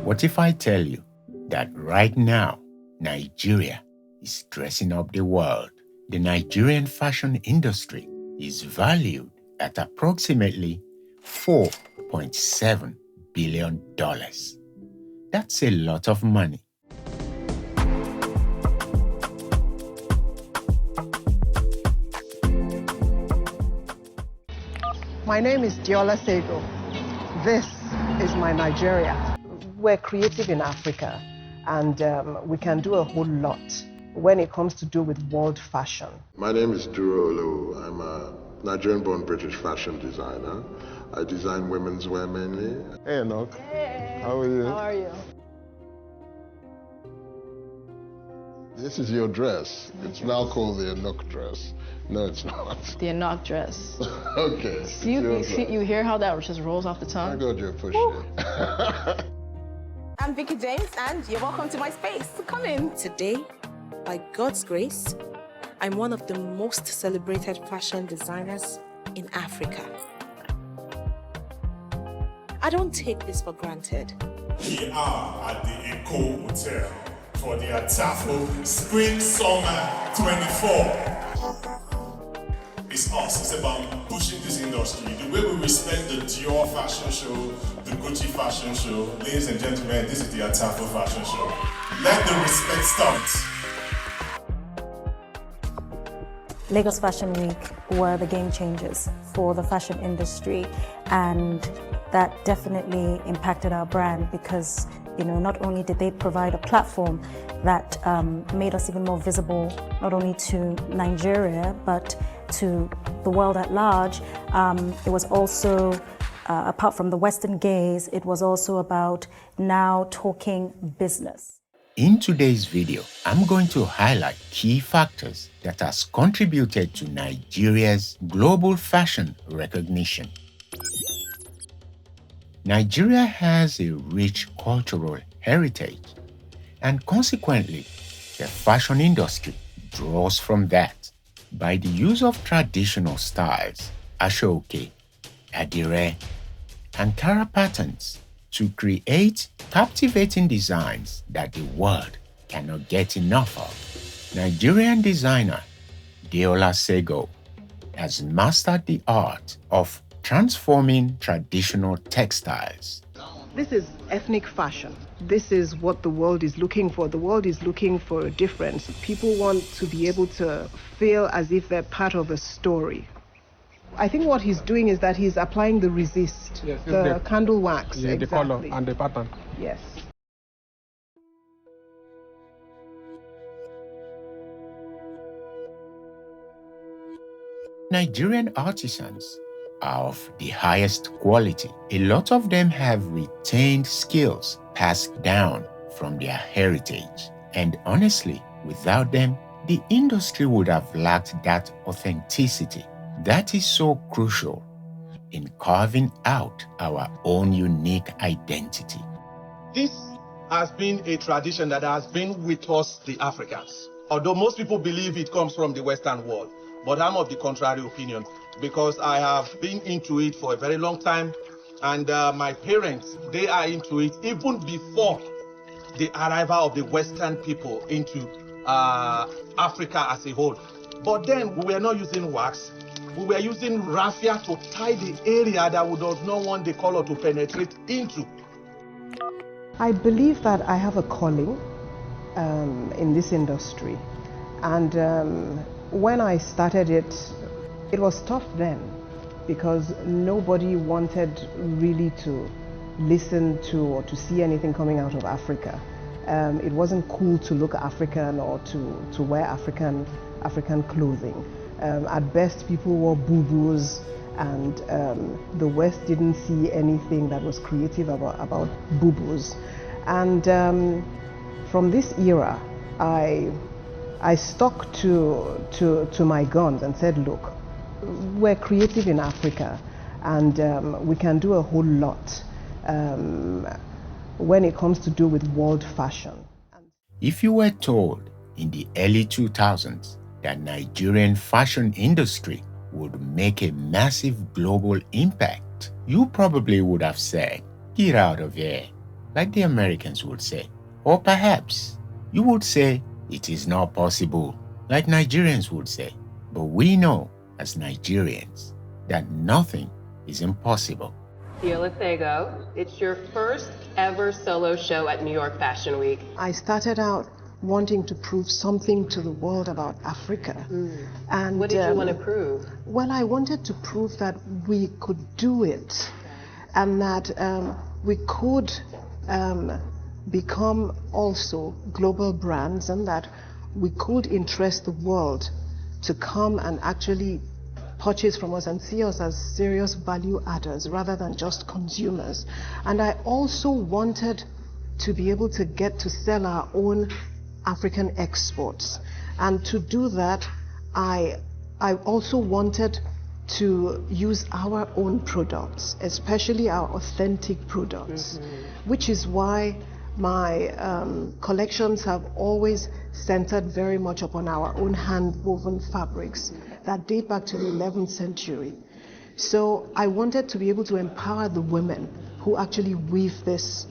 What if I tell you that right now, Nigeria is dressing up the world? The Nigerian fashion industry is valued at approximately $4.7 billion. That's a lot of money. My name is Diola Sego. This is my Nigeria. We're creative in Africa, and we can do a whole lot when it comes to do with world fashion. My name is Duro Olu. I'm a Nigerian-born British fashion designer. I design women's wear mainly. Hey, Enoch. Hey. How are you? How are you? This is your dress. It's now called the Enoch dress. No, it's not. The Enoch dress. Okay. You hear how that just rolls off the I tongue? got your push it. I'm Veekee James, and you're welcome to my space. Come in. Today, by God's grace, I'm one of the most celebrated fashion designers in Africa. I don't take this for granted. We are at the Eco Hotel for the Atafo Spring Summer 24. It's us. It's about pushing this industry. The way we respect the Dior fashion show, the Gucci fashion show. Ladies and gentlemen, this is the Atafo fashion show. Let the respect start. Lagos Fashion Week were the game changers for the fashion industry, and that definitely impacted our brand because, not only did they provide a platform that made us even more visible, not only to Nigeria, but to the world at large. It was also, apart from the Western gaze, it was also about now talking business. In today's video, I'm going to highlight key factors that has contributed to Nigeria's global fashion recognition. Nigeria has a rich cultural heritage, and consequently, the fashion industry draws from that. By the use of traditional styles, ashoke, adire, Ankara patterns, to create captivating designs that the world cannot get enough of. Nigerian designer Diola Sego has mastered the art of transforming traditional textiles. This is ethnic fashion. This is what the world is looking for. The world is looking for a difference. People want to be able to feel as if they're part of a story. I think what he's doing is that he's applying the resist, yes, the candle wax. Yeah, exactly. The color and the pattern. Yes. Nigerian artisans are of the highest quality. A lot of them have retained skills passed down from their heritage. And honestly, without them, the industry would have lacked that authenticity that is so crucial in carving out our own unique identity. This has been a tradition that has been with us, the Africans. Although most people believe it comes from the Western world, but I'm of the contrary opinion because I have been into it for a very long time, and my parents, they are into it even before the arrival of the Western people into Africa as a whole. But then we were not using wax. We were using raffia to tie the area that we do not want the color to penetrate into. I believe that I have a calling in this industry. And when I started it, it was tough then because nobody wanted really to listen to or to see anything coming out of Africa. It wasn't cool to look African or to wear African clothing. At best, people wore boo-boos, and the West didn't see anything that was creative about boo-boos. And from this era, I stuck to my guns and said, look, we're creative in Africa, and we can do a whole lot when it comes to do with world fashion. If you were told in the early 2000s that Nigerian fashion industry would make a massive global impact, you probably would have said, get out of here. like the Americans would say. Or perhaps you would say it is not possible, like Nigerians would say. But we know as Nigerians that nothing is impossible. Fearless Ego, it's your first ever solo show at New York Fashion Week. I started out wanting to prove something to the world about Africa. And What did you want to prove? Well, I wanted to prove that we could do it, and that we could become also global brands, and that we could interest the world to come and actually purchase from us and see us as serious value adders rather than just consumers. And I also wanted to be able to get to sell our own African exports. And to do that, I also wanted to use our own products, especially our authentic products, which is why my collections have always centered very much upon our own hand-woven fabrics that date back to the 11th century. So I wanted to be able to empower the women who actually weave this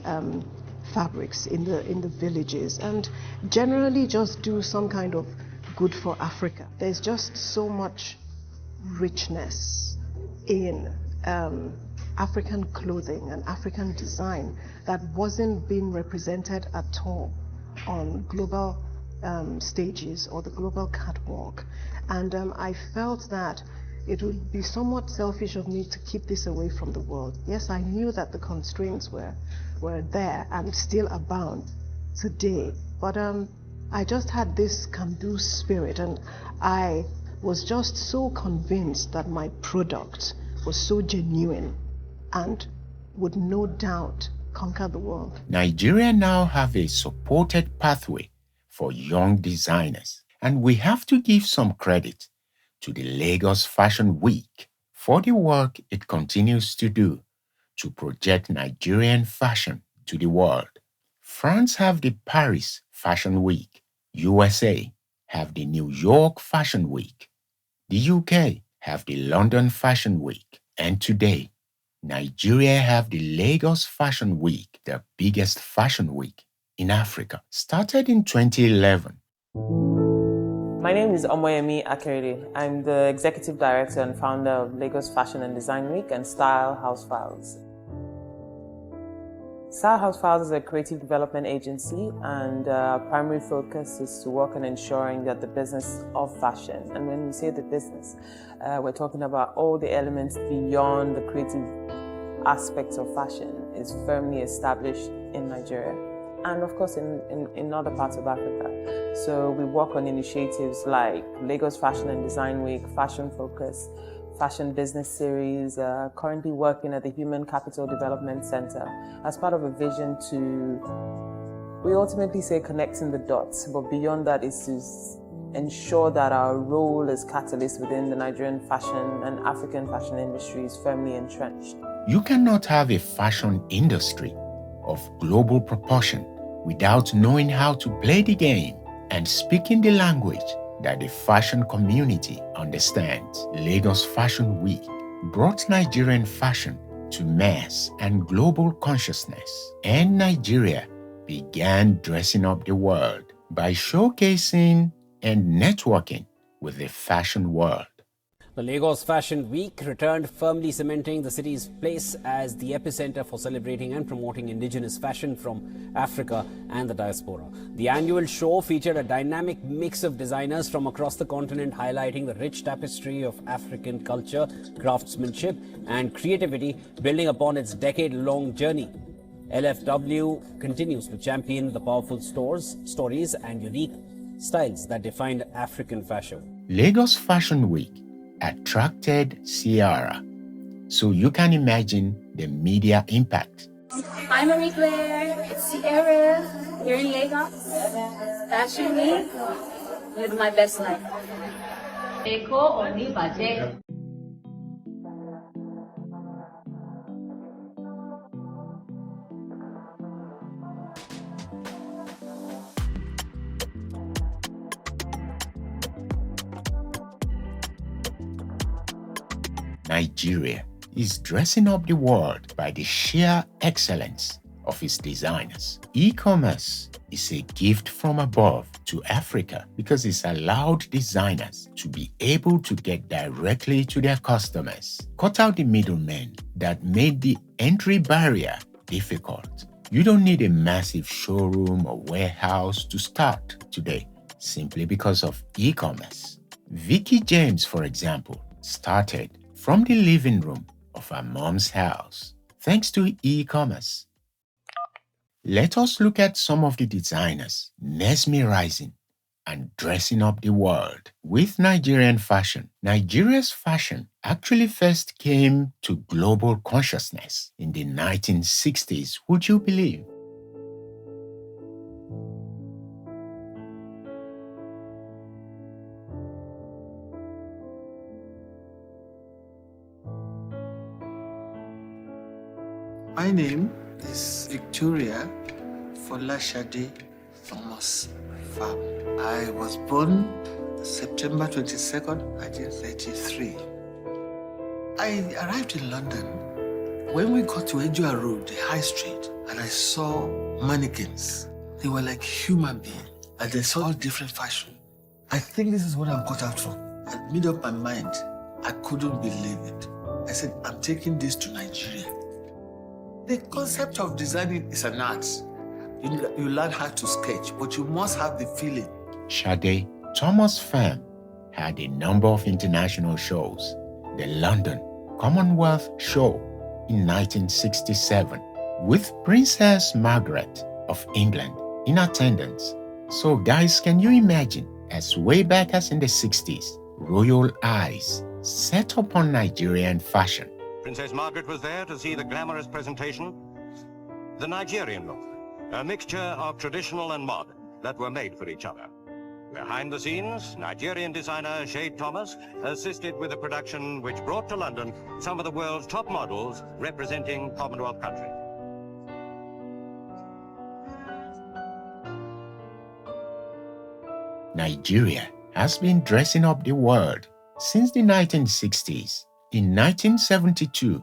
fabrics in the villages, and generally just do some kind of good for Africa. There's just so much richness in African clothing and African design that wasn't being represented at all on global stages or the global catwalk. And I felt that it would be somewhat selfish of me to keep this away from the world. Yes, I knew that the constraints were there and still abound today, but I just had this can-do spirit, and I was just so convinced that my product was so genuine and would no doubt conquer the world. Nigeria now have a supported pathway for young designers, and we have to give some credit to the Lagos Fashion Week for the work it continues to do to project Nigerian fashion to the world. France have the Paris Fashion Week, USA have the New York Fashion Week, the UK have the London Fashion Week, and today, Nigeria have the Lagos Fashion Week, the biggest fashion week in Africa, started in 2011. My name is Omoyemi Akerele. I'm the Executive Director and founder of Lagos Fashion and Design Week and Style House Files. Style House Files is a creative development agency, and our primary focus is to work on ensuring that the business of fashion, and when we say the business, we're talking about all the elements beyond the creative aspects of fashion, is firmly established in Nigeria and of course in other parts of Africa. So we work on initiatives like Lagos Fashion and Design Week, Fashion Focus, Fashion Business Series, currently working at the Human Capital Development Center as part of a vision to, we ultimately say connecting the dots, but beyond that is to ensure that our role as catalyst within the Nigerian fashion and African fashion industry is firmly entrenched. You cannot have a fashion industry of global proportion without knowing how to play the game and speaking the language that the fashion community understands. Lagos Fashion Week brought Nigerian fashion to mass and global consciousness, and Nigeria began dressing up the world by showcasing and networking with the fashion world. The Lagos Fashion Week returned, firmly cementing the city's place as the epicenter for celebrating and promoting indigenous fashion from Africa and the diaspora. The annual show featured a dynamic mix of designers from across the continent, highlighting the rich tapestry of African culture, craftsmanship, and creativity, building upon its decade-long journey. LFW continues to champion the powerful stories and unique styles that defined African fashion. Lagos Fashion Week attracted Ciara, so you can imagine the media impact. Hi Marie Claire, it's Ciara here in Lagos. Fashion Week, live my best life. Eko Oni Baje. Nigeria is dressing up the world by the sheer excellence of its designers. E-commerce is a gift from above to Africa because it's allowed designers to be able to get directly to their customers, cut out the middlemen that made the entry barrier difficult. You don't need a massive showroom or warehouse to start today simply because of e-commerce. Veekee James, for example, started from the living room of her mom's house thanks to e-commerce. Let us look at some of the designers mesmerizing and dressing up the world with Nigerian fashion. Nigeria's fashion actually first came to global consciousness in the 1960s, would you believe? My name is Victoria Folashade Thomas Fab. I was born September 22nd, 1933. I arrived in London when we got to Edgware Road, the high street, and I saw mannequins. They were like human beings, and they saw different fashion. I think this is what I'm cut out for. I made up my mind. I couldn't believe it. I said, I'm taking this to Nigeria. The concept of designing is an art. You learn how to sketch, but you must have the feeling. Sade Thomas' firm had a number of international shows. The London Commonwealth Show in 1967, with Princess Margaret of England in attendance. So guys, can you imagine, as way back as in the 60s, royal eyes set upon Nigerian fashion? Princess Margaret was there to see the glamorous presentation. The Nigerian look, a mixture of traditional and modern that were made for each other. Behind the scenes, Nigerian designer Sade Thomas assisted with a production which brought to London some of the world's top models representing Commonwealth countries. Nigeria has been dressing up the world since the 1960s. In 1972,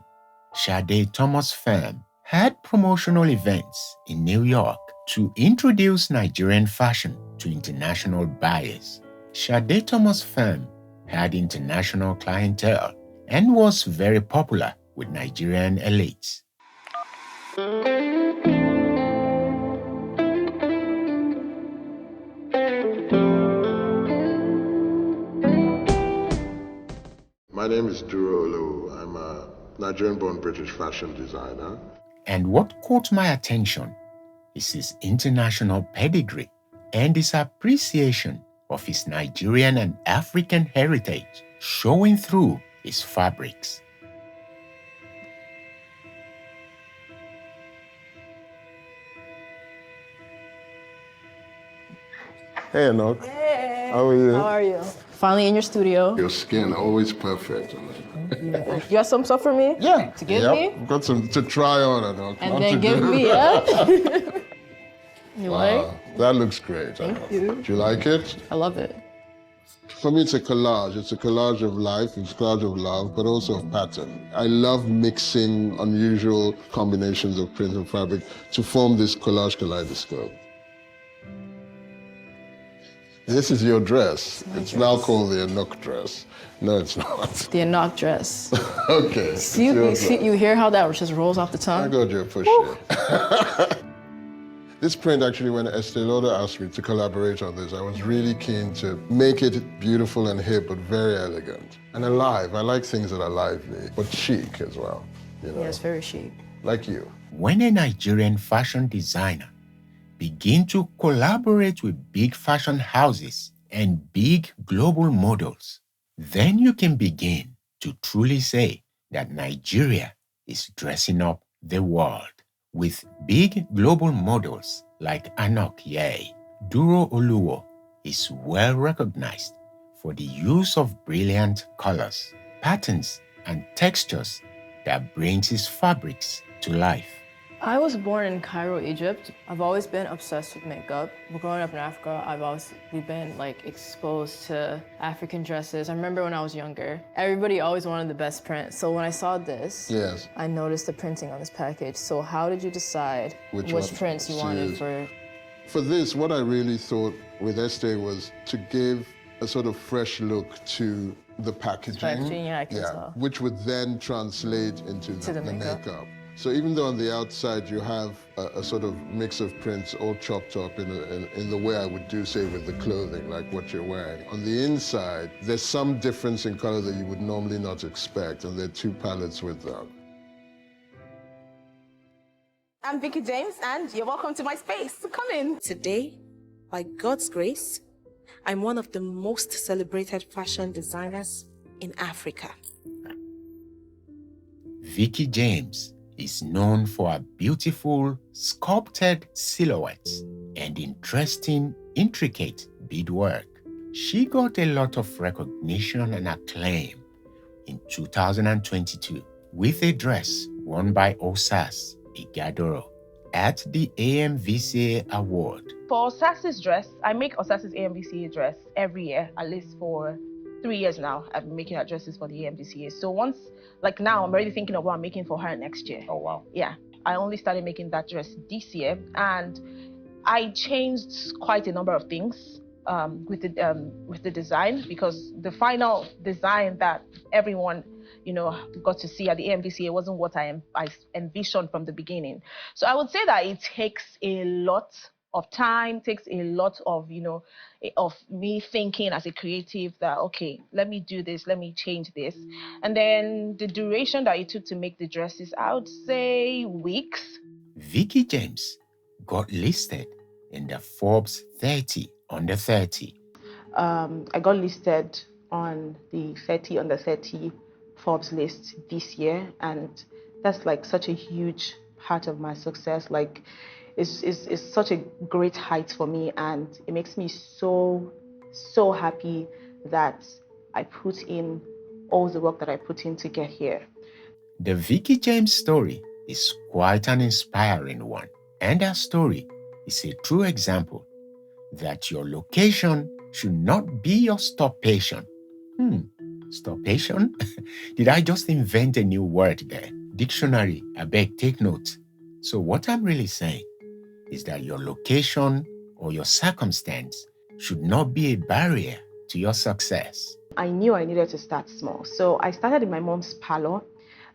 Sade Thomas' firm had promotional events in New York to introduce Nigerian fashion to international buyers. Sade Thomas' firm had international clientele and was very popular with Nigerian elites. My name is Duro Olu. I'm a Nigerian-born British fashion designer. And what caught my attention is his international pedigree and his appreciation of his Nigerian and African heritage showing through his fabrics. Hey, Enoch. Hey. How are you? How are you? Finally in your studio. Your skin always perfect. You got some stuff for me? Yeah. To give Yep. me? I've got some to try on, Enoch. And then give me, yeah? You Wow. like? That looks great. Thank you. Do you like it? I love it. For me, it's a collage. It's a collage of life, it's a collage of love, but also of pattern. I love mixing unusual combinations of print and fabric to form this collage kaleidoscope. This is your dress. It's now called the Enoch dress. No, it's not. The Enoch dress. Okay. You hear how that just rolls off the tongue? I got you, push it. This print actually, when Estee Lauder asked me to collaborate on this, I was really keen to make it beautiful and hip, but very elegant. And alive. I like things that are lively, but chic as well. You know? Yeah, it's very chic. Like you. When a Nigerian fashion designer begins to collaborate with big fashion houses and big global models, then you can begin to truly say that Nigeria is dressing up the world. With big global models like Enoch Yei, Duro Oluwo is well recognized for the use of brilliant colors, patterns, and textures that brings his fabrics to life. I was born in Cairo, Egypt. I've always been obsessed with makeup. Growing up in Africa, we've been like exposed to African dresses. I remember when I was younger, everybody always wanted the best print. So when I saw this, yes, I noticed the printing on this package. So how did you decide which prints you wanted for? For this, what I really thought with Estee was to give a sort of fresh look to the packaging, Yeah, I can tell. which would then translate into the makeup. So even though on the outside you have a sort of mix of prints all chopped up in the way I would do, say, with the clothing, like what you're wearing, on the inside, there's some difference in color that you would normally not expect, and there are two palettes with that. I'm Veekee James, and you're welcome to my space. Come in. Today, by God's grace, I'm one of the most celebrated fashion designers in Africa. Veekee James is known for her beautiful, sculpted silhouettes and interesting, intricate beadwork. She got a lot of recognition and acclaim in 2022 with a dress worn by Osas Igadoro at the AMVCA Award. For Osas's dress, I make Osas's AMVCA dress every year, at least for 3 years now. I've been making her dresses for the AMVCA. So once, like now, I'm already thinking of what I'm making for her next year. Oh, wow. Yeah, I only started making that dress this year, and I changed quite a number of things with the design, because the final design that everyone got to see at the AMVCA wasn't what I envisioned from the beginning. So I would say that it takes a lot of time, takes a lot of, of me thinking as a creative that, okay, let me do this, let me change this. And then the duration that it took to make the dresses, I would say weeks. Veekee James got listed in the Forbes 30 under 30. I got listed on the 30 under 30 Forbes list this year, and that's like such a huge part of my success. Like, it's such a great height for me, and it makes me so happy that I put in all the work that I put in to get here. The Veekee James story is quite an inspiring one, and her story is a true example that your location should not be your stoppation. Stoppation? Did I just invent a new word there? Dictionary, I beg, take note. So what I'm really saying is that your location or your circumstance should not be a barrier to your success. I knew I needed to start small. So I started in my mom's parlor.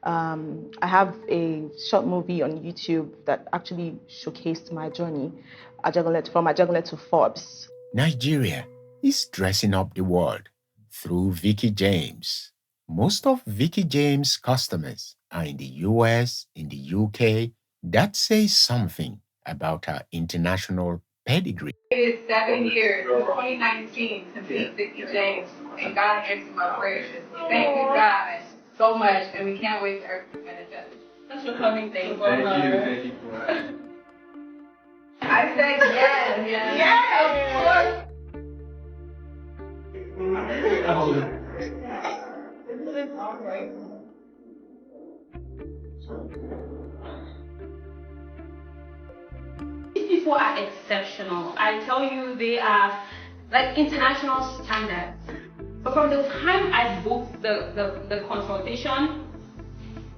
I have a short movie on YouTube that actually showcased my journey from Ajagunle to Forbes. Nigeria is dressing up the world through Veekee James. Most of Veekee James' customers are in the US, in the UK. That says something about her international pedigree. It is 7 years, 2019, to meet Veekee James, and God answered my prayers. Thank you, God, so much, and we can't wait for everything to manifest. Thanks for coming. Thank you. Thank you. I said yes. Yes, of course. These people are exceptional. I tell you, they are like international standards. But from the time I booked the consultation,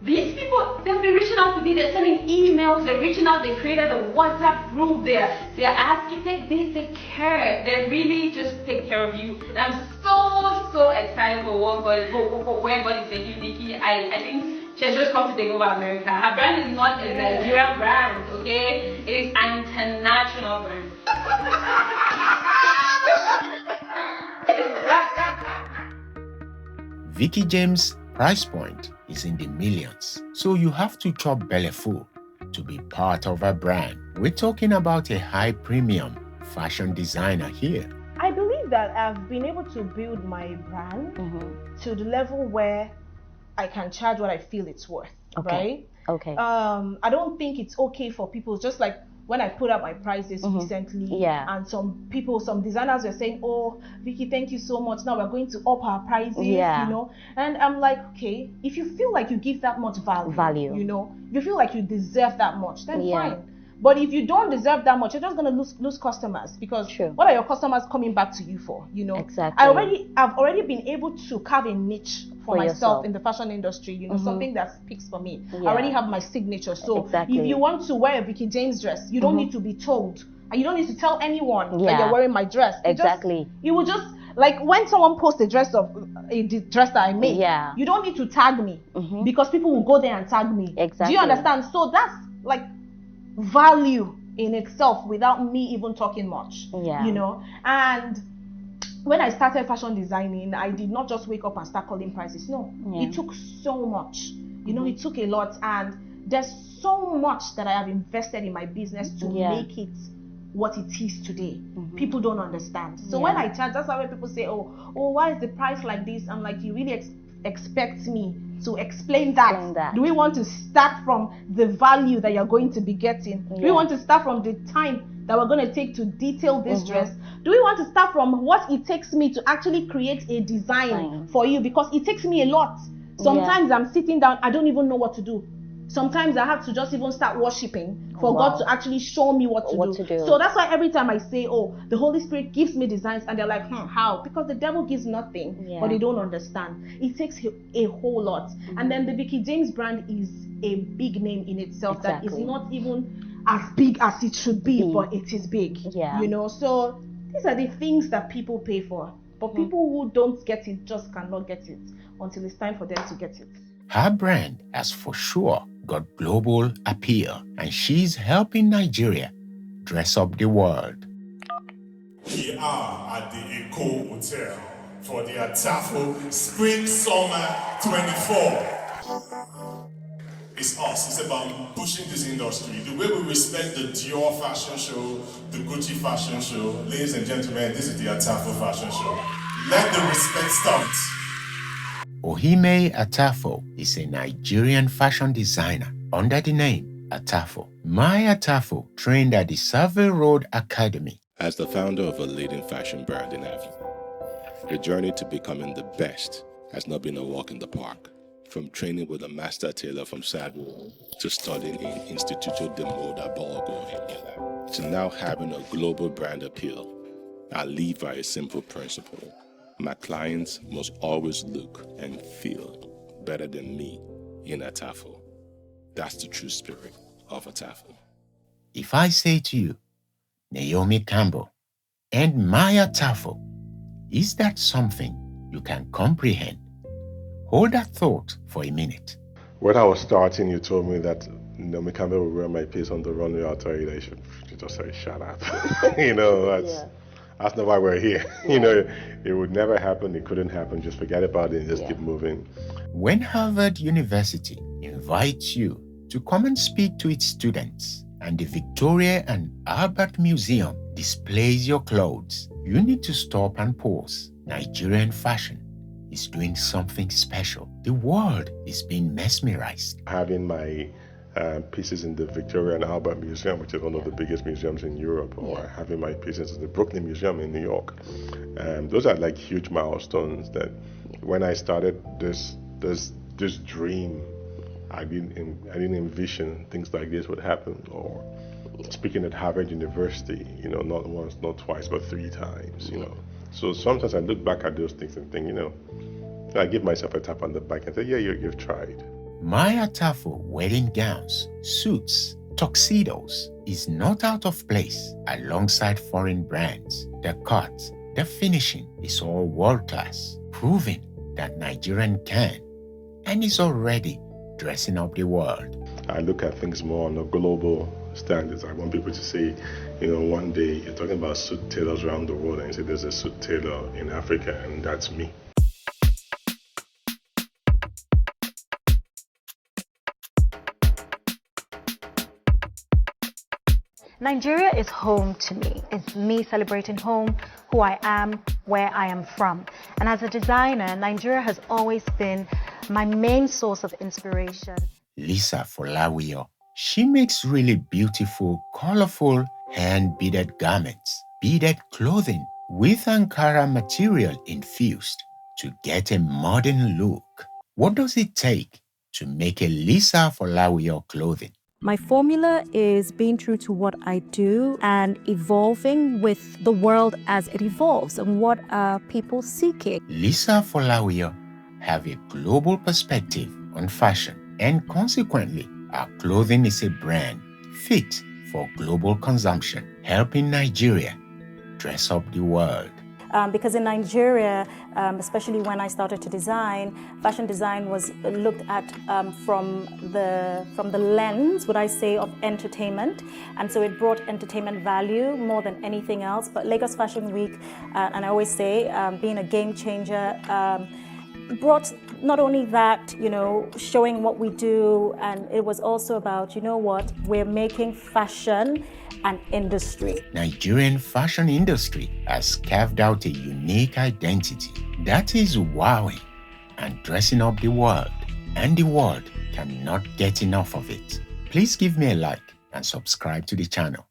these people, they've been reaching out to me, they're sending emails, they're reaching out, they created a WhatsApp group, they're asking, they take care, they really just take care of you. And I'm so excited for where God is taking Veekee. I think she's just come to take over America. Her brand is not a Nigerian brand, okay? It is an international brand. Veekee James' price point is in the millions, so you have to chop belly full to be part of a brand. We're talking about a high premium fashion designer here. I believe that I've been able to build my brand to the level where I can charge what I feel it's worth, right? Okay. I don't think it's okay for people, just like when I put up my prices recently, and some designers were saying, oh, Veekee, thank you so much. Now we're going to up our prices, you know. And I'm like, okay, if you feel like you give that much value, you know, you feel like you deserve that much, then fine. But if you don't deserve that much, you're just going to lose customers, because what are your customers coming back to you for? You know, Exactly. I've already been able to carve a niche for myself in the fashion industry. You know, something that speaks for me. I already have my signature. So if you want to wear a Veekee James dress, you don't need to be told, and you don't need to tell anyone that you're wearing my dress. You will just, like when someone posts a dress that I made, you don't need to tag me, because people will go there and tag me. Do you understand? So that's like value in itself without me even talking much. You know. And when I started fashion designing, I did not just wake up and start calling prices. No, it took so much. You know, it took a lot, and there's so much that I have invested in my business to make it what it is today. People don't understand. So when I charge, that's why when people say, oh, why is the price like this? I'm like, you really expect me to explain that? Do we want to start from the value that you're going to be getting? Do we want to start from the time that we're going to take to detail this dress? Do we want to start from what it takes me to actually create a design for you? Because it takes me a lot. Sometimes I'm sitting down, I don't even know what to do. Sometimes I have to just even start worshiping for God to actually show me what to do. So that's why every time I say, oh, the Holy Spirit gives me designs, and they're like, how? Because the devil gives nothing, but they don't understand. It takes a whole lot. And then the Veekee James brand is a big name in itself that is not even as big as it should be, but it is big. You know, so these are the things that people pay for. But people who don't get it just cannot get it until it's time for them to get it. Her brand has for sure got global appeal, and she's helping Nigeria dress up the world. We are at the Eco Hotel for the Atafo Spring Summer 24. It's us. It's about pushing this industry. The way we respect the Dior fashion show, the Gucci fashion show. Ladies and gentlemen, this is the Atafo fashion show. Let the respect start. Ohime Atafo is a Nigerian fashion designer under the name Atafo. My Atafo trained at the Savile Road Academy. As the founder of a leading fashion brand in Africa, the journey to becoming the best has not been a walk in the park. From training with a master tailor from Savile to studying in Instituto de Moda Borgo in Milan, to now having a global brand appeal, I lead by a simple principle. My clients must always look and feel better than me in Atafo. That's the true spirit of Atafo. If I say to you, Naomi Campbell and my Atafo, is that something you can comprehend? Hold that thought for a minute. When I was starting, you told me that Naomi Campbell would wear my piece on the runway. I'll tell you that you should just say, shut up. You know, that's not why we're here. You know, it would never happen. It couldn't happen. Just forget about it and just keep moving. When Harvard University invites you to come and speak to its students, and the Victoria and Albert Museum displays your clothes, you need to stop and pause. Nigerian fashion is doing something special. The world is being mesmerized. Having my pieces in the Victoria and Albert Museum, which is one of the biggest museums in Europe, or having my pieces in the Brooklyn Museum in New York. Those are like huge milestones that when I started this dream, I didn't envision things like this would happen. Or speaking at Harvard University, you know, not once, not twice, but 3 times, you know. So sometimes I look back at those things and think, you know, I give myself a tap on the back and say, yeah, you've tried. My Atafo wedding gowns, suits, tuxedos is not out of place alongside foreign brands. The cut, the finishing is all world-class, proving that Nigerian can and is already dressing up the world. I look at things more on a global standards. I want people to say, you know, one day you're talking about suit tailors around the world and you say there's a suit tailor in Africa and that's me. Nigeria is home to me. It's me celebrating home, who I am, where I am from. And as a designer, Nigeria has always been my main source of inspiration. Lisa Folawiyo She makes really beautiful, colorful, hand-beaded garments, beaded clothing with Ankara material infused to get a modern look. What does it take to make a Lisa Folawiyo clothing? My formula is being true to what I do and evolving with the world as it evolves and what are people seeking. Lisa Folawiyo have a global perspective on fashion, and consequently, our clothing is a brand fit for global consumption, helping Nigeria dress up the world. Because in Nigeria, especially when I started to design, fashion design was looked at from the lens, would I say, of entertainment, and so it brought entertainment value more than anything else. But Lagos Fashion Week, and I always say, being a game changer, brought not only that, showing what we do, and it was also about, we're making fashion an industry. Nigerian fashion industry has carved out a unique identity that is wowing and dressing up the world, and the world cannot get enough of it. Please give me a like and subscribe to the channel.